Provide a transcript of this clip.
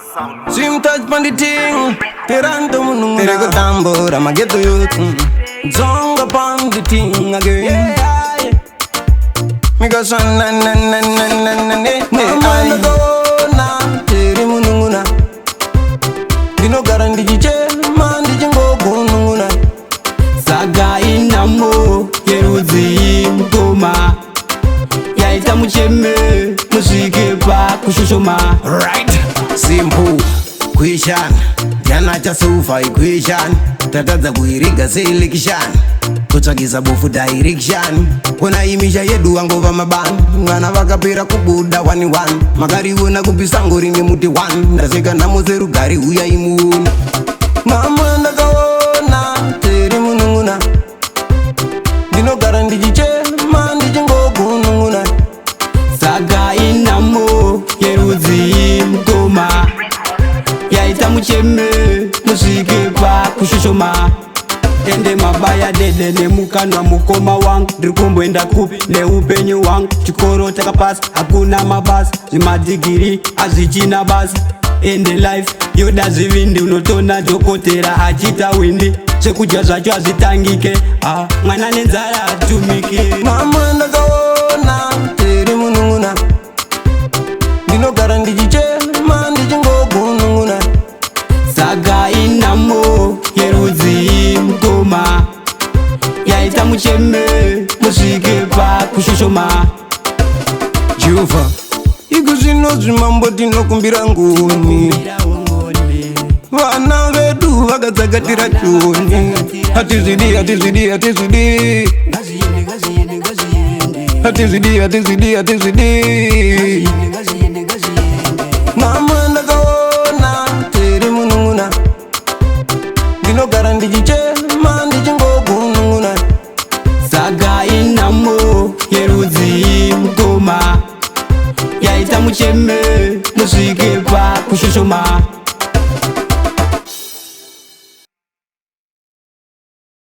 Swim touch on the thing, Terando Mununga, Terego Tambo, Ramageto Youth, Song upon the thing again. Because na Mama go na Teri Mununguna. Dino Garandi man di Jingo Gununguna. Saga inamo Yeruzi Mtoma Yaita mucheme Musike pa kushushoma. Right, simple Question Yana cha sufa equation Tataza kuiriga selection Kuchagiza bufu direction Kuna imisha yedu angova maban Ngana wakapira kubuda wani wan Magari una kupisa ngori ni muti wan Ndaseka na mozeru gari uya imun Mama ndakaona Teri mununguna Dino garandi jiche Mandi jingo gununguna. Saga inamo Yeruzi Mtoma Yaita mucheme Musike pa kushushoma. Ende mabaya dede ne mukanwa mukoma wangu. Ndirikumboenda kupi ne upenyu wangu. Chikoro takapasi hakuna mabasi. Zimadigiri azichina basi. Ende life yoda zivindi. Unotona jokotera achita windi. Sekuja zacho azitangike. Mwana nenzara atumike. Mama ndakaona Teri mununguna. Dino garandi jiche mandi jingo gununguna. Saga inamo Yeruzi Mtoma Yaita mucheme Musike pa kushushoma. Jufa Iguzino zimambo dino kumbira nguni. Vana vedu vakatsagatira chuni. Hatizidi hatizidi hatizidi Hatizidi hatizidi hatizidi. Mama ndakaona Teri mununguna. Dino garandi jiche mandi jingo gununguna. Saga inamo Yeruzi Mtoma Yaita mucheme Musike pa kushushoma.